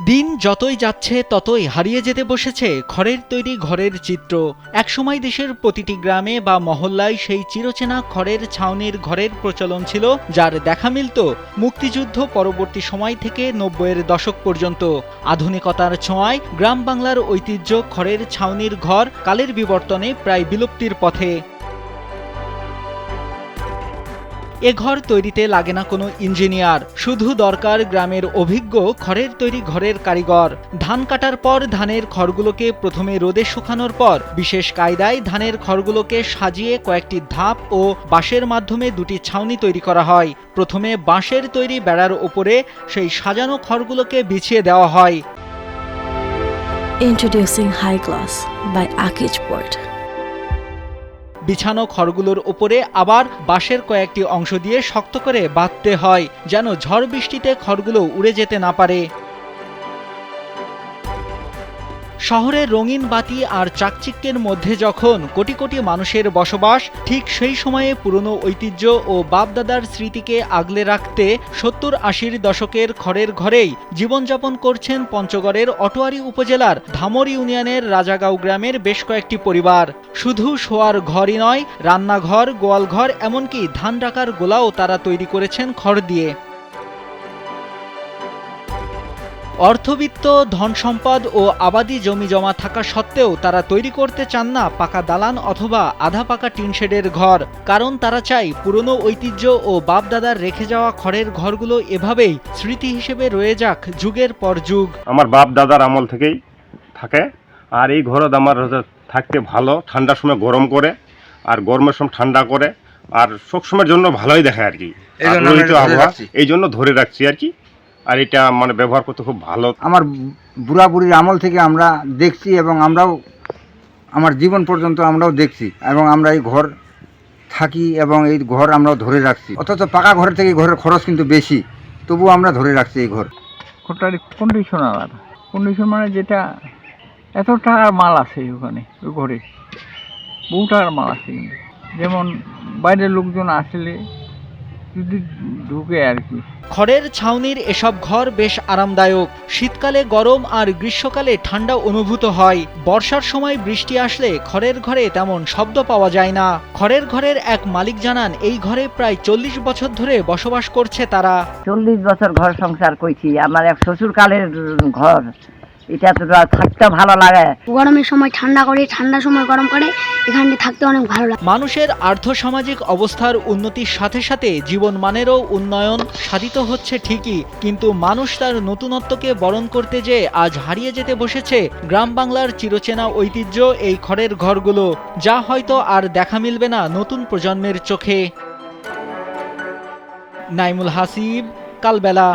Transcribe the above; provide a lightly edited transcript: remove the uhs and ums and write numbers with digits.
দিন যতই যাচ্ছে ততই হারিয়ে যেতে বসেছে খড়ের তৈরি ঘরের চিত্র। একসময় দেশের প্রতিটি গ্রামে বা মহল্লায় সেই চিরচেনা খড়ের ছাউনির ঘরের প্রচলন ছিল, যার দেখা মিলত মুক্তিযুদ্ধ পরবর্তী সময় থেকে ৯০-এর দশক পর্যন্ত। আধুনিকতার ছোঁয়ায় গ্রাম বাংলার ঐতিহ্য খড়ের ছাউনির ঘর কালের বিবর্তনে প্রায় বিলুপ্তির পথে। এ ঘর তৈরিতে লাগে না কোনো ইঞ্জিনিয়ার, শুধু দরকার গ্রামের অভিজ্ঞ খড়ের তৈরি ঘরের কারিগর। ধান কাটার পর ধানের খড়গুলোকে প্রথমে রোদে শুকানোর পর বিশেষ কায়দায় ধানের খড়গুলোকে সাজিয়ে কয়েকটি ধাপ ও বাঁশের মাধ্যমে দুটি ছাউনি তৈরি করা হয়। প্রথমে বাঁশের তৈরি বেড়ার ওপরে সেই সাজানো খড়গুলোকে বিছিয়ে দেওয়া হয়। Introducing High Gloss by Akij Board. বিছানো খড়গুলোর উপরে আবার বাঁশের কয়েকটি অংশ দিয়ে শক্ত করে বাঁধতে হয়, যেন ঝড় বৃষ্টিতে খড়গুলো উড়ে যেতে না পারে। শহরের রঙিন বাতি আর চাকচিক্যের মধ্যে যখন কোটি কোটি মানুষের বসবাস, ঠিক সেই সময়ে পুরনো ঐতিহ্য ও বাপদাদার স্মৃতিকে আগলে রাখতে ৭০-৮০ দশকের খড়ের ঘরেই জীবনযাপন করছেন পঞ্চগড়ের অটোয়ারী উপজেলার ধামর ইউনিয়নের রাজাগাঁও গ্রামের বেশ কয়েকটি পরিবার। শুধু শোয়ার ঘরই নয়, রান্নাঘর, গোয়ালঘর, এমনকি ধান রাখার গোলাও তারা তৈরি করেছেন খড় দিয়ে। অর্থবিত্ত, ধনসম্পদ ও আবাদি জমি জমা থাকা সত্ত্বেও তারা তৈরি করতে চান না পাকা দালান অথবা আধা পাকা টিনশেডের ঘর, কারণ তারা চায় পুরনো ঐতিহ্য ও বাপদাদার রেখে যাওয়া খড়ের ঘরগুলো এভাবেই স্মৃতি হিসেবে রয়ে যাক যুগের পর যুগ। আমার বাপ দাদার আমল থেকেই থাকে, আর এই ঘর আমার থাকতে ভালো, ঠান্ডার সময় গরম করে আর গরমের সময় ঠান্ডা করে, আর সবসময়ের জন্য ভালোই দেখে আর কি। এই জন্য ধরে রাখছি আর কি। আর এটা মানে ব্যবহার করতে খুব ভালো। আমার বুড়া বুড়ির আমল থেকে আমরা দেখছি এবং আমরাও আমার জীবন পর্যন্ত আমরাও দেখছি, এবং আমরা এই ঘর থাকি এবং এই ঘর আমরাও ধরে রাখছি। অথচ পাকা ঘরের থেকে ঘরের খরচ কিন্তু বেশি, তবুও আমরা ধরে রাখছি এই ঘর। ঘরটার কন্ডিশন আলাদা, কন্ডিশন মানে যেটা এত টাকার মাল আছে ওখানে, ওই ঘরে বহু টাকার মাল আছে। কিন্তু যেমন বাইরের লোকজন আসলে যদি ঢুকে আর কি। খড়ের ছাউনির এসব ঘর বেশ আরামদায়ক। শীতকালে গরম আর গ্রীষ্মকালে ঠান্ডা অনুভূত হয়। বর্ষার সময় বৃষ্টি আসলে খড়ের ঘরে তেমন শব্দ পাওয়া যায় না। খড়ের ঘরের এক মালিক জানান, এই ঘরে প্রায় ৪০ বছর ধরে বসবাস করছে তারা। ৪০ বছর ঘর সংসার করছি। আমার এক শ্বশুরকালের ঘর, এটা তো থাকতে ভালো লাগে। গরমের সময় ঠান্ডা করে, ঠান্ডার সময় গরম করে, এখানে থাকতে অনেক ভালো লাগে। মানুষের আর্থসামাজিক অবস্থার উন্নতির সাথে সাথে জীবনমানেরও উন্নয়ন সাধিত হচ্ছে ঠিকই, কিন্তু মানুষ তার নতুনত্বকে বরণ করতে যেয়ে আজ হারিয়ে যেতে বসেছে গ্রাম বাংলার চিরচেনা ঐতিহ্য এই খড়ের ঘরগুলো, যা হয়তো আর দেখা মিলবে না নতুন প্রজন্মের চোখে। নাইমুল হাসিব, কালবেলা।